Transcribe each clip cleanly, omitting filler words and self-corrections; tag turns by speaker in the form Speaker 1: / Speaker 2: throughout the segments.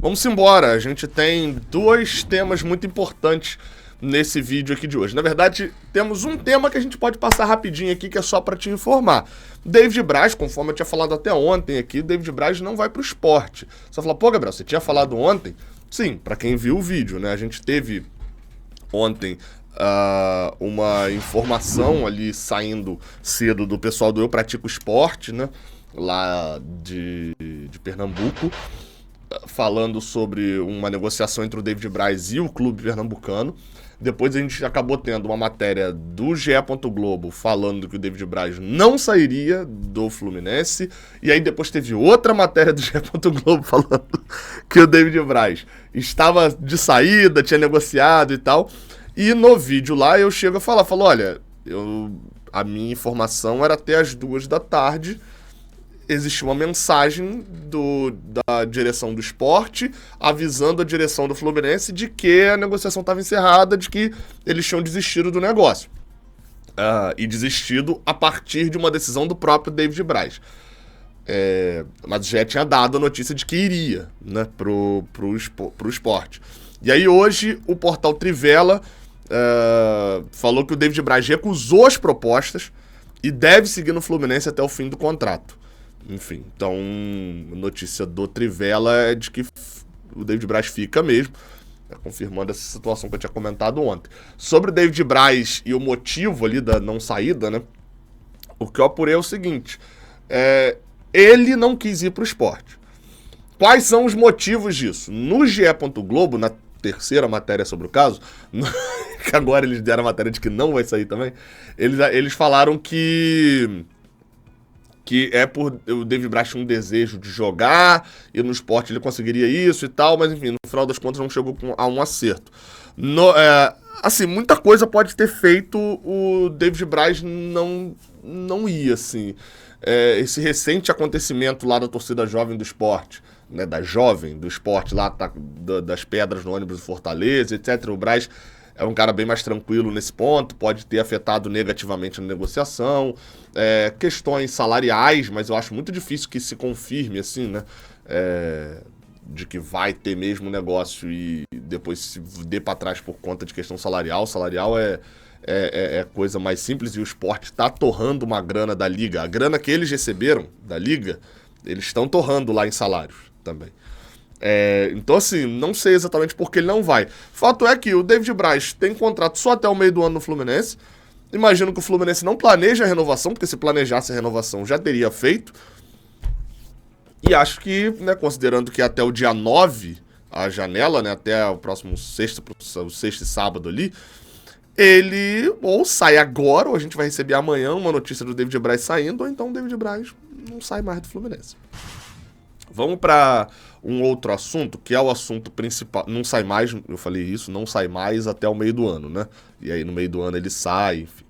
Speaker 1: Vamos embora, a gente tem dois temas muito importantes nesse vídeo aqui de hoje. Na verdade, temos um tema que a gente pode passar rapidinho aqui, que é só para te informar. David Braz, conforme eu tinha falado até ontem aqui, David Braz não vai pro esporte. Você fala, pô, Gabriel, você tinha falado ontem? Sim, para quem viu o vídeo, né? A gente teve ontem uma informação ali saindo cedo do pessoal do Eu Pratico Esporte, né? Lá de Pernambuco, falando sobre uma negociação entre o David Braz e o clube pernambucano. Depois a gente acabou tendo uma matéria do GE. Globo falando que o David Braz não sairia do Fluminense. E aí depois teve outra matéria do GE. Globo falando que o David Braz estava de saída, tinha negociado e tal. E no vídeo lá eu chego a falar, olha, a minha informação era até as 2 da tarde. Existiu uma mensagem da direção do esporte avisando a direção do Fluminense de que a negociação estava encerrada, de que eles tinham desistido do negócio. E desistido a partir de uma decisão do próprio David Braz. Mas já tinha dado a notícia de que iria, né, pro esporte. E aí hoje o portal Trivela falou que o David Braz recusou as propostas e deve seguir no Fluminense até o fim do contrato. Enfim, então a notícia do Trivela é de que o David Braz fica mesmo, confirmando essa situação que eu tinha comentado ontem. Sobre o David Braz e o motivo ali da não saída, né? O que eu apurei é o seguinte, ele não quis ir para o esporte. Quais são os motivos disso? No GE. Globo, na terceira matéria sobre o caso, que agora eles deram a matéria de que não vai sair também, eles falaram que é por o David Braz tinha um desejo de jogar, e no esporte ele conseguiria isso e tal, mas enfim, no final das contas não chegou a um acerto. Assim, muita coisa pode ter feito o David Braz não ir, assim. Esse recente acontecimento lá da torcida jovem do esporte, né, da jovem do esporte lá, das pedras no ônibus do Fortaleza, etc. O Braz é um cara bem mais tranquilo nesse ponto, pode ter afetado negativamente a negociação, questões salariais, mas eu acho muito difícil que se confirme, assim, né, de que vai ter mesmo negócio e depois se dê para trás por conta de questão salarial. Salarial é coisa mais simples e o esporte está torrando uma grana da liga. A grana que eles receberam da liga, eles estão torrando lá em salários também. Então, assim, não sei exatamente por que ele não vai. Fato é que o David Braz tem contrato só até o meio do ano no Fluminense. Imagino que o Fluminense não planeja a renovação, porque se planejasse a renovação já teria feito. E acho que, né, considerando que até o dia 9, a janela, né, até o próximo sexta e sábado ali, ele ou sai agora, ou a gente vai receber amanhã uma notícia do David Braz saindo, ou então o David Braz não sai mais do Fluminense. Vamos para um outro assunto, que é o assunto principal. Não sai mais, eu falei isso, não sai mais até o meio do ano, né? E aí no meio do ano ele sai, enfim.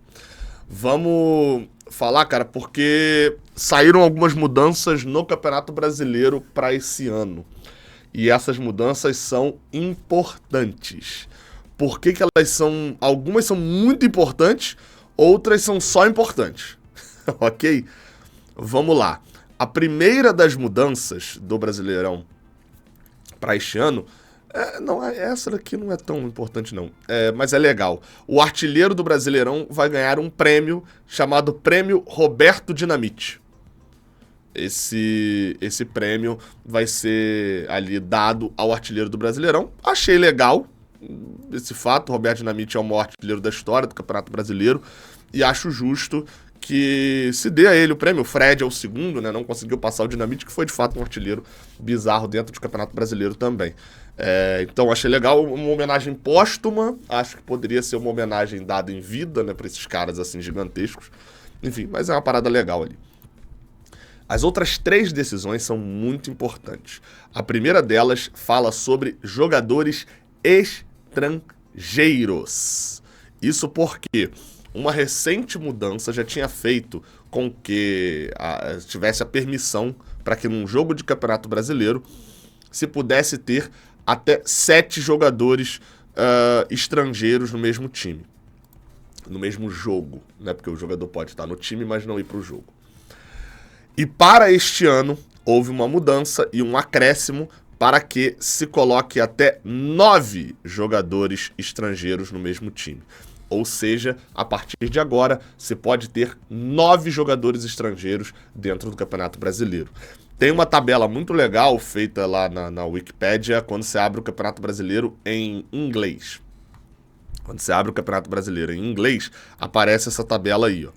Speaker 1: Vamos falar, cara, porque saíram algumas mudanças no Campeonato Brasileiro para esse ano. E essas mudanças são importantes. Por que elas são... Algumas são muito importantes, outras são só importantes. Ok? Vamos lá. A primeira das mudanças do Brasileirão para este ano, essa daqui não é tão importante não, mas é legal. O artilheiro do Brasileirão vai ganhar um prêmio chamado Prêmio Roberto Dinamite. Esse prêmio vai ser ali dado ao artilheiro do Brasileirão. Achei legal esse fato. O Roberto Dinamite é o maior artilheiro da história do Campeonato Brasileiro e acho justo que se dê a ele o prêmio. O Fred é o segundo, né? Não conseguiu passar o Dinamite, que foi de fato um artilheiro bizarro dentro do Campeonato Brasileiro também. Então achei legal, uma homenagem póstuma. Acho que poderia ser uma homenagem dada em vida, né, para esses caras assim gigantescos. Enfim, mas é uma parada legal ali. As outras 3 decisões são muito importantes. A primeira delas fala sobre jogadores estrangeiros. Isso porque uma recente mudança já tinha feito com que tivesse a permissão para que num jogo de Campeonato Brasileiro se pudesse ter até 7 jogadores estrangeiros no mesmo time. No mesmo jogo, né? Porque o jogador pode estar no time, mas não ir para o jogo. E para este ano, houve uma mudança e um acréscimo para que se coloque até 9 jogadores estrangeiros no mesmo time. Ou seja, a partir de agora, você pode ter 9 jogadores estrangeiros dentro do Campeonato Brasileiro. Tem uma tabela muito legal feita lá na Wikipédia quando você abre o Campeonato Brasileiro em inglês. Quando você abre o Campeonato Brasileiro em inglês, aparece essa tabela aí, ó,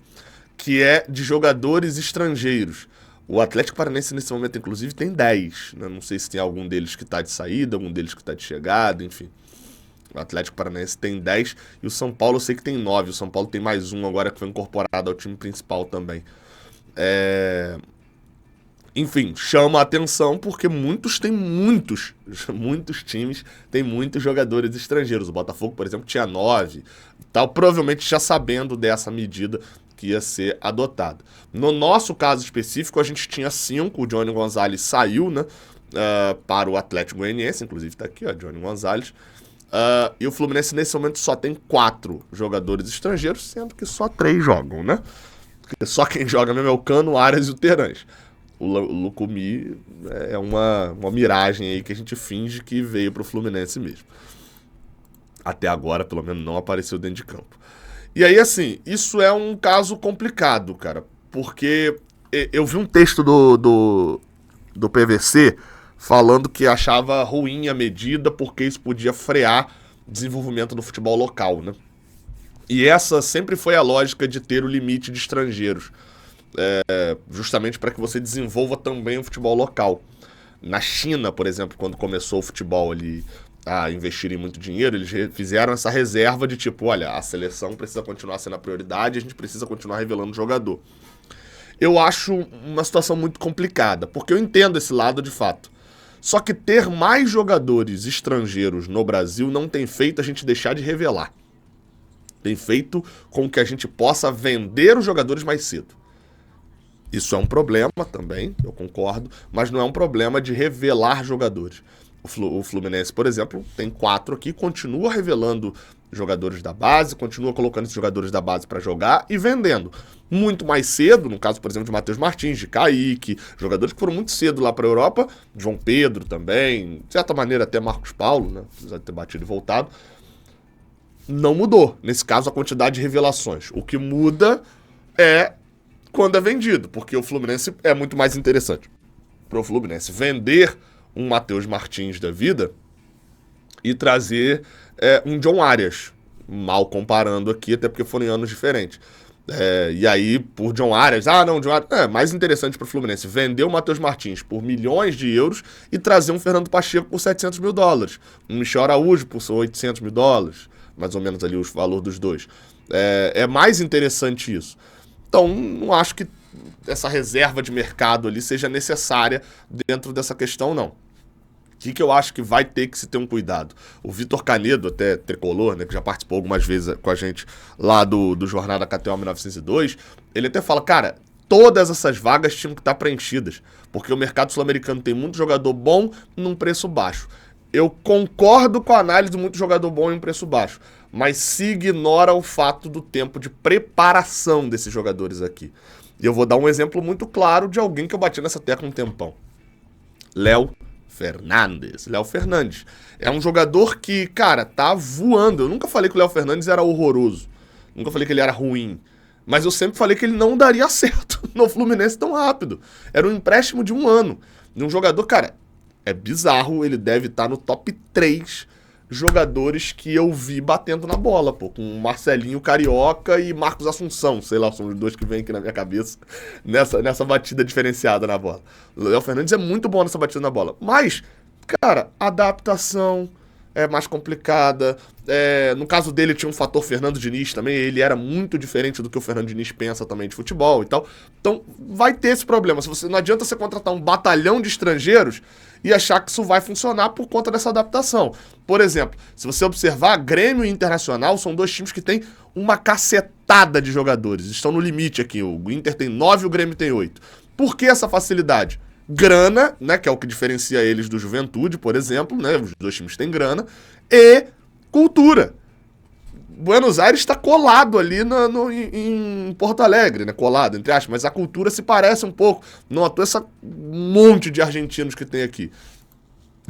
Speaker 1: que é de jogadores estrangeiros. O Atlético Paranaense, nesse momento, inclusive, tem 10. Né? Não sei se tem algum deles que está de saída, algum deles que está de chegada, enfim. O Atlético Paranaense tem 10 e o São Paulo eu sei que tem 9. O São Paulo tem mais um agora que foi incorporado ao time principal também. Enfim, chama a atenção porque muitos times têm muitos jogadores estrangeiros. O Botafogo, por exemplo, tinha 9, tal, provavelmente já sabendo dessa medida que ia ser adotada. No nosso caso específico, a gente tinha 5, o Johnny Gonzalez saiu, né, para o Atlético Goianiense, inclusive está aqui, ó, Johnny Gonzalez. E o Fluminense nesse momento só tem 4 jogadores estrangeiros, sendo que só 3 jogam, né? Porque só quem joga mesmo é o Cano, o Arias e o Terãs. O Lucumi é uma miragem aí que a gente finge que veio pro Fluminense mesmo. Até agora, pelo menos, não apareceu dentro de campo. E aí, assim, isso é um caso complicado, cara. Porque eu vi um texto do PVC falando que achava ruim a medida porque isso podia frear o desenvolvimento do futebol local, né? E essa sempre foi a lógica de ter o limite de estrangeiros. Justamente para que você desenvolva também o futebol local. Na China, por exemplo, quando começou o futebol ali a investirem muito dinheiro, eles fizeram essa reserva de tipo, olha, a seleção precisa continuar sendo a prioridade, a gente precisa continuar revelando jogador. Eu acho uma situação muito complicada, porque eu entendo esse lado de fato. Só que ter mais jogadores estrangeiros no Brasil não tem feito a gente deixar de revelar. Tem feito com que a gente possa vender os jogadores mais cedo. Isso é um problema também, eu concordo, mas não é um problema de revelar jogadores. O Fluminense, por exemplo, tem 4 aqui, continua revelando jogadores da base, continua colocando esses jogadores da base para jogar e vendendo. Muito mais cedo, no caso, por exemplo, de Matheus Martins, de Kaique, jogadores que foram muito cedo lá para a Europa, João Pedro também, de certa maneira até Marcos Paulo, né, apesar de ter batido e voltado. Não mudou, nesse caso, a quantidade de revelações. O que muda é quando é vendido, porque o Fluminense é muito mais interessante para o Fluminense vender um Matheus Martins da vida e trazer um John Arias, mal comparando aqui, até porque foram em anos diferentes. E aí, por John Arias, John Arias, é mais interessante para o Fluminense vender o Matheus Martins por milhões de euros e trazer um Fernando Pacheco por 700 mil dólares, um Michel Araújo por 800 mil dólares, mais ou menos ali o valor dos dois. É mais interessante isso. Então, não acho que essa reserva de mercado ali seja necessária dentro dessa questão, não. O que eu acho que vai ter que se ter um cuidado? O Vitor Canedo, até tricolor, né, que já participou algumas vezes com a gente lá do Jornada KTO 1902, ele até fala, cara, todas essas vagas tinham que estar preenchidas, porque o mercado sul-americano tem muito jogador bom num preço baixo. Eu concordo com a análise de muito jogador bom em um preço baixo, mas se ignora o fato do tempo de preparação desses jogadores aqui. E eu vou dar um exemplo muito claro de alguém que eu bati nessa tecla um tempão. Léo Fernandes. Léo Fernandes. É um jogador que, cara, tá voando. Eu nunca falei que o Léo Fernandes era horroroso. Nunca falei que ele era ruim. Mas eu sempre falei que ele não daria certo no Fluminense tão rápido. Era um empréstimo de 1 ano. De um jogador, cara, é bizarro. Ele deve estar no top 3 jogadores que eu vi batendo na bola, pô, com Marcelinho Carioca e Marcos Assunção, sei lá, são os 2 que vêm aqui na minha cabeça, nessa batida diferenciada na bola. O Léo Fernandes é muito bom nessa batida na bola, mas, cara, adaptação é mais complicada, no caso dele tinha um fator Fernando Diniz também, ele era muito diferente do que o Fernando Diniz pensa também de futebol e tal, então vai ter esse problema, não adianta você contratar um batalhão de estrangeiros e achar que isso vai funcionar por conta dessa adaptação. Por exemplo, se você observar, Grêmio e Internacional são 2 times que têm uma cacetada de jogadores. Estão no limite aqui. O Inter tem 9 e o Grêmio tem 8. Por que essa facilidade? Grana, né, que é o que diferencia eles do Juventude, por exemplo, né, os 2 times têm grana, e cultura. Buenos Aires está colado ali em Porto Alegre, né? Colado, entre aspas, mas a cultura se parece um pouco. Não à toa esse monte de argentinos que tem aqui.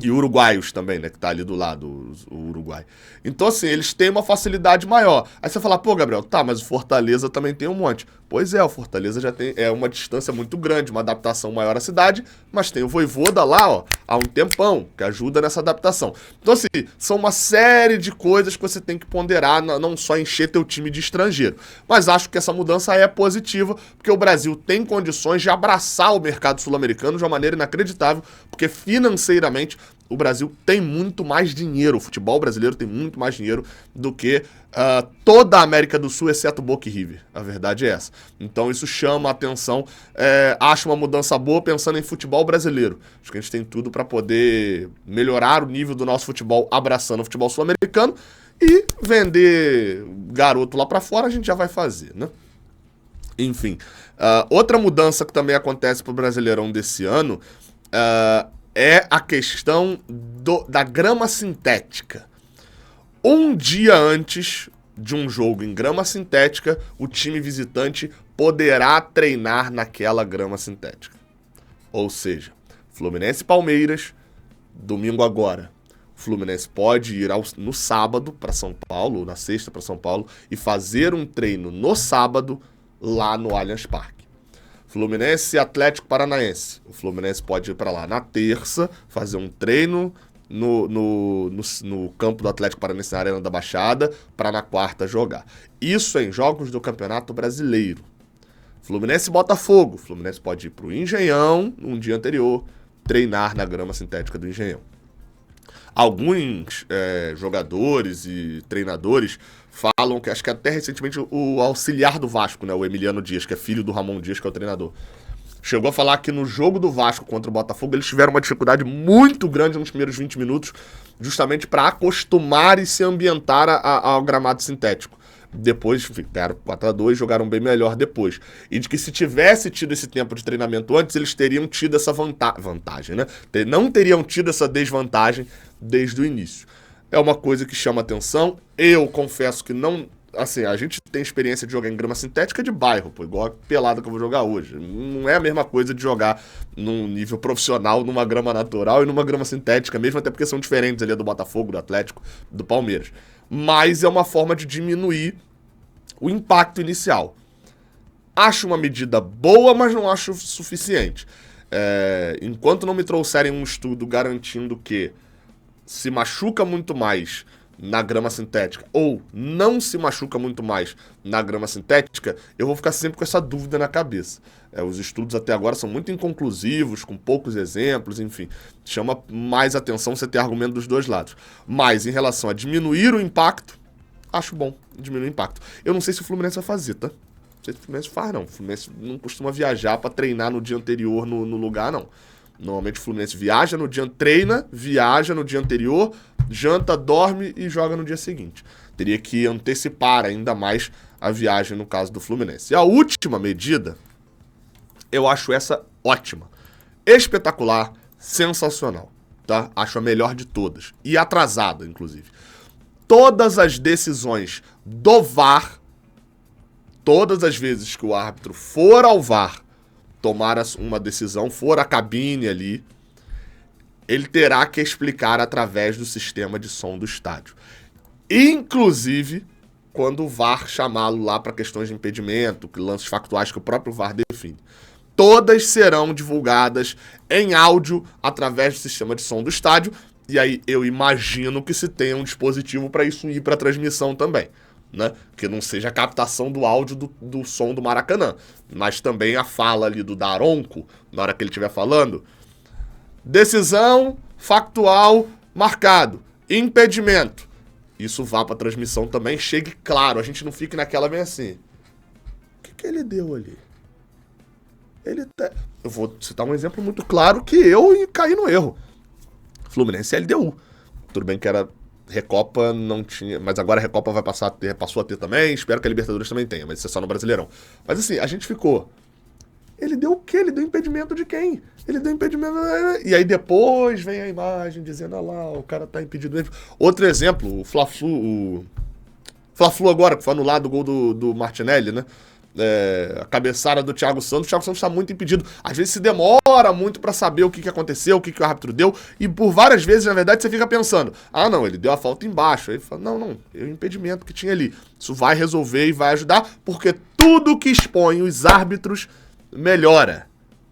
Speaker 1: E uruguaios também, né? Que tá ali do lado, o Uruguai. Então, assim, eles têm uma facilidade maior. Aí você fala, pô, Gabriel, tá, mas o Fortaleza também tem um monte. Pois é, o Fortaleza já tem uma distância muito grande, uma adaptação maior à cidade, mas tem o Vojvoda lá, ó, há um tempão, que ajuda nessa adaptação. Então, assim, são uma série de coisas que você tem que ponderar, não só encher teu time de estrangeiro. Mas acho que essa mudança é positiva, porque o Brasil tem condições de abraçar o mercado sul-americano de uma maneira inacreditável, porque financeiramente o Brasil tem muito mais dinheiro, o futebol brasileiro tem muito mais dinheiro do que toda a América do Sul, exceto Boca e River. A verdade é essa. Então isso chama a atenção, acho uma mudança boa pensando em futebol brasileiro. Acho que a gente tem tudo para poder melhorar o nível do nosso futebol abraçando o futebol sul-americano e vender garoto lá para fora a gente já vai fazer, né? Enfim, outra mudança que também acontece pro Brasileirão desse ano é a questão da grama sintética. Um dia antes de um jogo em grama sintética, o time visitante poderá treinar naquela grama sintética. Ou seja, Fluminense e Palmeiras, domingo agora. O Fluminense pode ir no sábado para São Paulo, ou na sexta para São Paulo, e fazer um treino no sábado lá no Allianz Parque. Fluminense e Atlético Paranaense. O Fluminense pode ir para lá na terça, fazer um treino no campo do Atlético Paranaense na Arena da Baixada, para na quarta jogar. Isso em jogos do Campeonato Brasileiro. Fluminense e Botafogo. O Fluminense pode ir para o Engenhão, um dia anterior, treinar na grama sintética do Engenhão. Alguns jogadores e treinadores falam que, acho que até recentemente, o auxiliar do Vasco, né, o Emiliano Dias, que é filho do Ramon Dias, que é o treinador, chegou a falar que no jogo do Vasco contra o Botafogo eles tiveram uma dificuldade muito grande nos primeiros 20 minutos, justamente para acostumar e se ambientar ao gramado sintético. Depois ficaram 4-2, jogaram bem melhor depois. E de que se tivesse tido esse tempo de treinamento antes, eles teriam tido essa vantagem, né? Não teriam tido essa desvantagem desde o início. É uma coisa que chama atenção. Eu confesso que não... Assim, a gente tem experiência de jogar em grama sintética de bairro, pô, igual a pelada que eu vou jogar hoje. Não é a mesma coisa de jogar num nível profissional, numa grama natural e numa grama sintética, mesmo até porque são diferentes ali do Botafogo, do Atlético, do Palmeiras. Mas é uma forma de diminuir o impacto inicial. Acho uma medida boa, mas não acho suficiente. Enquanto não me trouxerem um estudo garantindo que se machuca muito mais na grama sintética ou não se machuca muito mais na grama sintética, eu vou ficar sempre com essa dúvida na cabeça. Os estudos até agora são muito inconclusivos, com poucos exemplos, enfim. Chama mais atenção você ter argumento dos dois lados. Mas em relação a diminuir o impacto, acho bom diminuir o impacto. Eu não sei se o Fluminense vai fazer, tá? Não sei se o Fluminense faz, não. O Fluminense não costuma viajar pra treinar no dia anterior no lugar, não. Normalmente o Fluminense viaja no dia, treina, viaja no dia anterior, janta, dorme e joga no dia seguinte. Teria que antecipar ainda mais a viagem no caso do Fluminense. E a última medida, eu acho essa ótima. Espetacular, sensacional, tá? Acho a melhor de todas. E atrasada, inclusive. Todas as decisões do VAR, todas as vezes que o árbitro for ao VAR tomar uma decisão, for à cabine ali, ele terá que explicar através do sistema de som do estádio. Inclusive, quando o VAR chamá-lo lá para questões de impedimento, lances factuais que o próprio VAR define. Todas serão divulgadas em áudio através do sistema de som do estádio, e aí eu imagino que se tenha um dispositivo para isso ir para a transmissão também. Né? Que não seja a captação do áudio do som do Maracanã, mas também a fala ali do Daronco, na hora que ele estiver falando, decisão factual marcado, impedimento, isso vá para transmissão também, chegue claro, a gente não fique naquela bem assim, o que ele deu ali? Eu vou citar um exemplo muito claro que eu caí no erro. Fluminense e LDU, tudo bem que era Recopa, não tinha, mas agora a Recopa passou a ter também, espero que a Libertadores também tenha, mas isso é só no Brasileirão. Mas assim, a gente ficou, ele deu o quê? Ele deu impedimento de quem? Ele deu impedimento, e aí depois vem a imagem dizendo, olha lá, o cara tá impedido mesmo. Outro exemplo, o Fla-Flu agora, que foi anulado o gol do Martinelli, né? a cabeçada do Thiago Santos. O Thiago Santos está muito impedido. Às vezes se demora muito para saber o que aconteceu, o que o árbitro deu. E por várias vezes, na verdade, você fica pensando: ah, não, ele deu a falta embaixo. Aí fala: não, é o impedimento que tinha ali. Isso vai resolver e vai ajudar, porque tudo que expõe os árbitros melhora.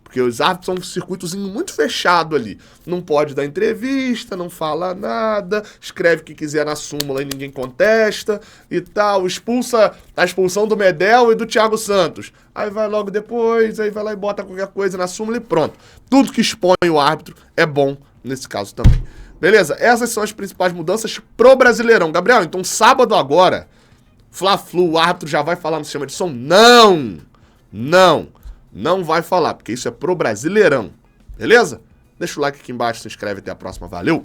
Speaker 1: Porque os árbitros são um circuitozinho muito fechado ali. Não pode dar entrevista, não fala nada, escreve o que quiser na súmula e ninguém contesta e tal. Expulsa a expulsão do Medel e do Thiago Santos. Aí vai logo depois, aí vai lá e bota qualquer coisa na súmula e pronto. Tudo que expõe o árbitro é bom nesse caso também. Beleza? Essas são as principais mudanças pro Brasileirão. Gabriel, então sábado agora, Fla-Flu, o árbitro já vai falar no sistema de som? Não vai falar, porque isso é pro Brasileirão. Beleza? Deixa o like aqui embaixo, se inscreve, até a próxima. Valeu!